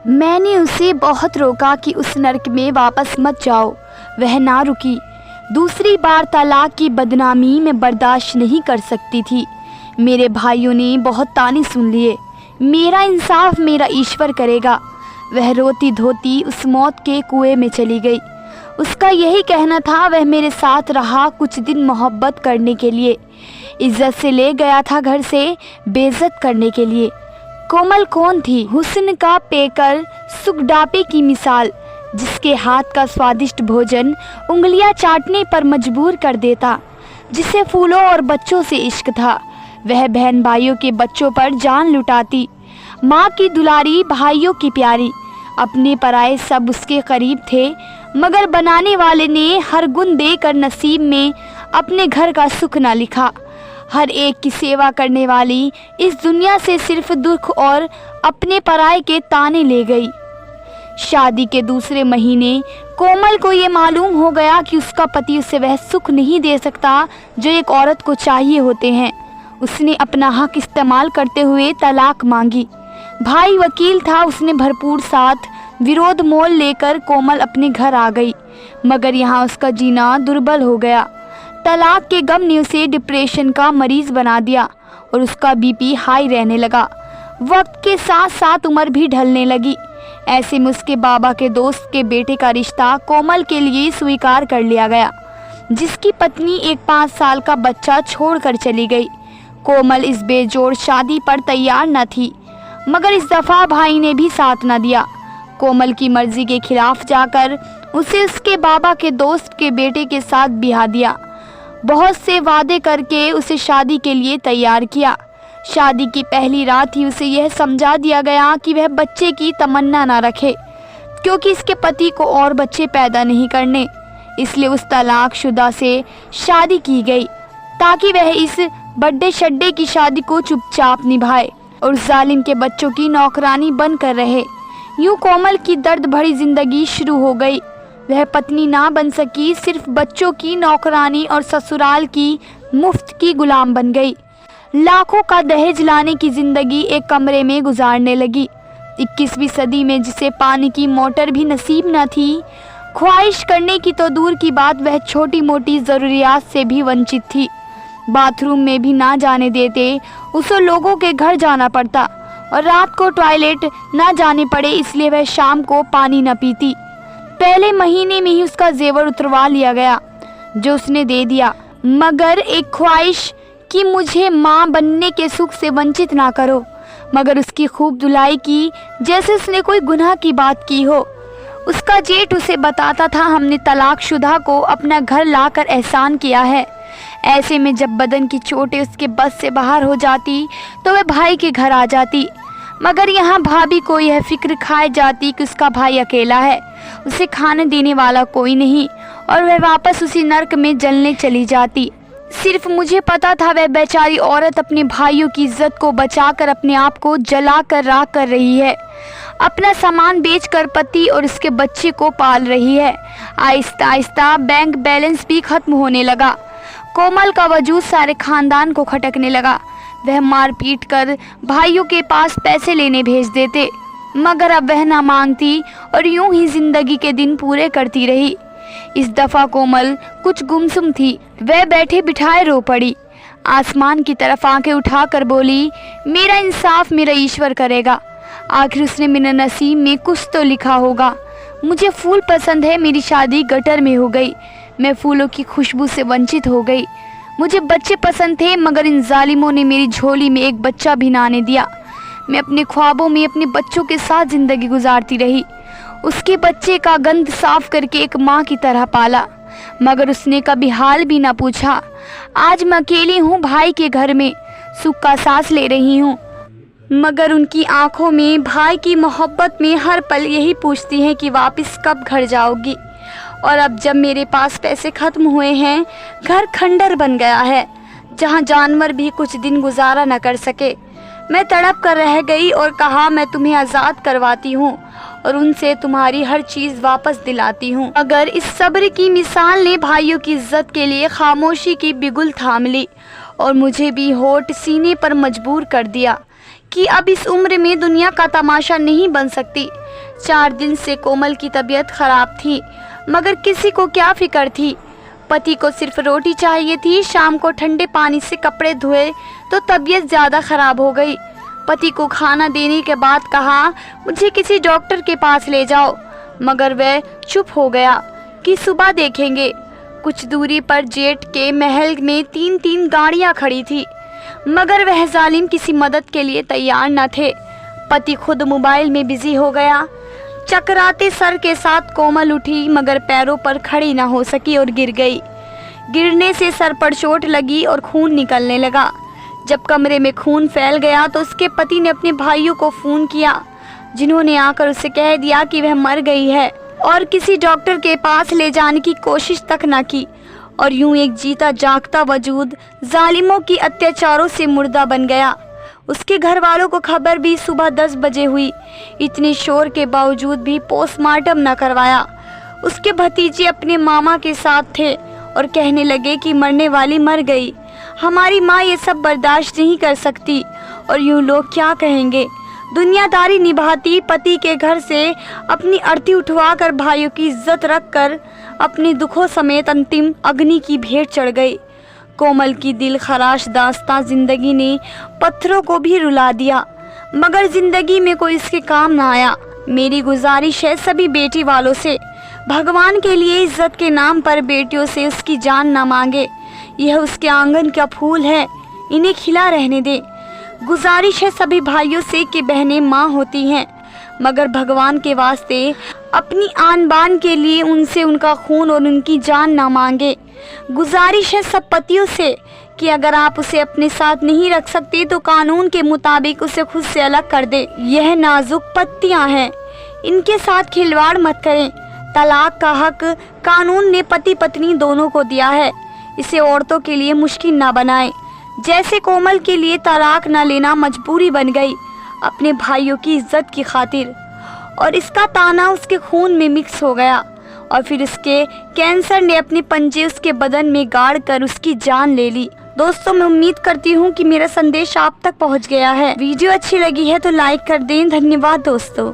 मैंने उसे बहुत रोका कि उस नर्क में वापस मत जाओ। वह ना रुकी। दूसरी बार तलाक की बदनामी मैं बर्दाश्त नहीं कर सकती थी। मेरे भाइयों ने बहुत ताने सुन लिए। मेरा इंसाफ मेरा ईश्वर करेगा। वह रोती धोती उस मौत के कुएं में चली गई। उसका यही कहना था। वह मेरे साथ रहा कुछ दिन मोहब्बत करने के लिए, इज्जत से ले गया था घर से बेइज्जत करने के लिए। कोमल कौन थी? हुस्न का पेकर, सुगडापे की मिसाल, जिसके हाथ का स्वादिष्ट भोजन उंगलियां चाटने पर मजबूर कर देता, जिसे फूलों और बच्चों से इश्क था। वह बहन भाइयों के बच्चों पर जान लुटाती, माँ की दुलारी, भाइयों की प्यारी। अपने पराए सब उसके करीब थे, मगर बनाने वाले ने हर गुण देकर नसीब में अपने घर का सुख न लिखा। हर एक की सेवा करने वाली इस दुनिया से सिर्फ दुख और अपने पराए के ताने ले गई। शादी के दूसरे महीने कोमल को ये मालूम हो गया कि उसका पति उसे वह सुख नहीं दे सकता जो एक औरत को चाहिए होते हैं। उसने अपना हक इस्तेमाल करते हुए तलाक मांगी। भाई वकील था, उसने भरपूर साथ विरोध मोल लेकर कोमल अपने घर आ गई, मगर यहाँ उसका जीना दुर्बल हो गया। तलाक के गम ने उसे डिप्रेशन का मरीज बना दिया और उसका बीपी हाई रहने लगा। वक्त के साथ साथ उम्र भी ढलने लगी। ऐसे में उसके बाबा के दोस्त के बेटे का रिश्ता कोमल के लिए स्वीकार कर लिया गया, जिसकी पत्नी एक 5 साल का बच्चा छोड़कर चली गई। कोमल इस बेजोड़ शादी पर तैयार न थी, मगर इस दफ़ा भाई ने भी साथ न दिया। कोमल की मर्जी के खिलाफ जाकर उसे उसके बाबा के दोस्त के बेटे के साथ ब्याह दिया। बहुत से वादे करके उसे शादी के लिए तैयार किया। शादी की पहली रात ही उसे यह समझा दिया गया कि वह बच्चे की तमन्ना ना रखे, क्योंकि इसके पति को और बच्चे पैदा नहीं करने। इसलिए उस तलाकशुदा से शादी की गई ताकि वह इस बड्डे शड्डे की शादी को चुपचाप निभाए और जालिम के बच्चों की नौकरानी बनकर रहे। यूं कोमल की दर्द भरी जिंदगी शुरू हो गई। वह पत्नी ना बन सकी, सिर्फ बच्चों की नौकरानी और ससुराल की मुफ्त की गुलाम बन गई। लाखों का दहेज लाने की जिंदगी एक कमरे में गुजारने लगी। 21वीं सदी में जिसे पानी की मोटर भी नसीब न थी, ख्वाहिश करने की तो दूर की बात, वह छोटी मोटी ज़रूरियात से भी वंचित थी। बाथरूम में भी ना जाने देते, उसे लोगों के घर जाना पड़ता और रात को टॉयलेट ना जाने पड़े, इसलिए वह शाम को पानी न पीती। पहले महीने में ही उसका जेवर उतरवा लिया गया, जो उसने दे दिया, मगर एक ख्वाहिश कि मुझे माँ बनने के सुख से वंचित ना करो। मगर उसकी खूब धुलाई की, जैसे उसने कोई गुनाह की बात की हो। उसका जेठ उसे बताता था, हमने तलाकशुदा को अपना घर लाकर एहसान किया है। ऐसे में जब बदन की चोटें उसके बस से बाहर हो जाती तो वह भाई के घर आ जाती, मगर यहाँ भाभी को यह फिक्र खाए जाती कि उसका भाई अकेला है, उसे खाने देने वाला कोई नहीं, और वह वापस उसी नर्क में जलने चली जाती। सिर्फ मुझे पता था वह बेचारी औरत अपने भाइयों की इज्जत को बचाकर अपने आप को जला कर राख कर रही है। अपना सामान बेचकर पति और उसके बच्चे को पाल रही है। आहिस्ता आहिस्ता बैंक बैलेंस भी खत्म होने लगा। कोमल का वजूद सारे खानदान को खटकने लगा। वह मार पीट कर भाइयों के पास पैसे लेने भेज देते, मगर अब वह ना मांगती और यूं ही जिंदगी के दिन पूरे करती रही। इस दफ़ा कोमल कुछ गुमसुम थी। वह बैठे बिठाए रो पड़ी। आसमान की तरफ आंखें उठाकर बोली, मेरा इंसाफ मेरा ईश्वर करेगा। आखिर उसने मेरे नसीब में कुछ तो लिखा होगा। मुझे फूल पसंद है, मेरी शादी गटर में हो गई। मैं फूलों की खुशबू से वंचित हो गई। मुझे बच्चे पसंद थे, मगर इन जालिमों ने मेरी झोली में एक बच्चा भी ना आने दिया। मैं अपने ख्वाबों में अपने बच्चों के साथ ज़िंदगी गुजारती रही। उसके बच्चे का गंध साफ करके एक माँ की तरह पाला, मगर उसने कभी हाल भी ना पूछा। आज मैं अकेली हूँ भाई के घर में, सुख का सांस ले रही हूँ, मगर उनकी आंखों में भाई की मोहब्बत में हर पल यही पूछती हैं कि वापस कब घर जाओगी। और अब जब मेरे पास पैसे ख़त्म हुए हैं, घर खंडर बन गया है, जहाँ जानवर भी कुछ दिन गुजारा न कर सके। मैं तड़प कर रह गई और कहा, मैं तुम्हें आज़ाद करवाती हूँ और उनसे तुम्हारी हर चीज़ वापस दिलाती हूँ। अगर इस सब्र की मिसाल ने भाइयों की इज्जत के लिए खामोशी की बिगुल थाम ली और मुझे भी होठ सीने पर मजबूर कर दिया कि अब इस उम्र में दुनिया का तमाशा नहीं बन सकती। 4 दिन से कोमल की तबीयत खराब थी, मगर किसी को क्या फिक्र थी। पति को सिर्फ रोटी चाहिए थी। शाम को ठंडे पानी से कपड़े धोए तो तबीयत ज़्यादा खराब हो गई। पति को खाना देने के बाद कहा, मुझे किसी डॉक्टर के पास ले जाओ, मगर वह चुप हो गया कि सुबह देखेंगे। कुछ दूरी पर जेठ के महल में 3-3 गाड़ियां खड़ी थी, मगर वह जालिम किसी मदद के लिए तैयार न थे। पति खुद मोबाइल में बिजी हो गया। चकराते सर के साथ कोमल उठी, मगर पैरों पर खड़ी न हो सकी और गिर गई। गिरने से सर पर चोट लगी और खून निकलने लगा। जब कमरे में खून फैल गया तो उसके पति ने अपने भाइयों को फ़ोन किया, जिन्होंने आकर उसे कह दिया कि वह मर गई है, और किसी डॉक्टर के पास ले जाने की कोशिश तक न की। और यूं एक जीता जागता वजूद जालिमों की अत्याचारों से मुर्दा बन गया। उसके घर वालों को खबर भी सुबह 10 बजे हुई। इतने शोर के बावजूद भी पोस्टमार्टम न करवाया। उसके भतीजे अपने मामा के साथ थे और कहने लगे कि मरने वाली मर गई, हमारी माँ ये सब बर्दाश्त नहीं कर सकती, और यूं लोग क्या कहेंगे। दुनियादारी निभाती पति के घर से अपनी अर्थी उठवाकर भाइयों की इज्जत रखकर अपने दुखों समेत अंतिम अग्नि की भेंट चढ़ गई। कोमल की दिल खराश दास्तां जिंदगी ने पत्थरों को भी रुला दिया, मगर जिंदगी में कोई इसके काम ना आया। मेरी गुजारिश है सभी बेटी वालों से, भगवान के लिए इज्जत के नाम पर बेटियों से उसकी जान ना मांगे। यह उसके आंगन का फूल है, इन्हें खिला रहने दें। गुजारिश है सभी भाइयों से कि बहनें माँ होती हैं, मगर भगवान के वास्ते अपनी आन बान के लिए उनसे उनका खून और उनकी जान ना मांगे। गुजारिश है सब पतियों से कि अगर आप उसे अपने साथ नहीं रख सकते तो कानून के मुताबिक उसे खुद से अलग कर दे। यह नाजुक पत्तियां हैं, इनके साथ खिलवाड़ मत करें। तलाक का हक कानून ने पति पत्नी दोनों को दिया है, इसे औरतों के लिए मुश्किल ना बनाएं। जैसे कोमल के लिए तलाक न लेना मजबूरी बन गई अपने भाइयों की इज्जत की खातिर, और इसका ताना उसके खून में मिक्स हो गया, और फिर उसके कैंसर ने अपने पंजे उसके बदन में गाड़ कर उसकी जान ले ली। दोस्तों, मैं उम्मीद करती हूँ कि मेरा संदेश आप तक पहुँच गया है। वीडियो अच्छी लगी है तो लाइक कर दें। धन्यवाद दोस्तों।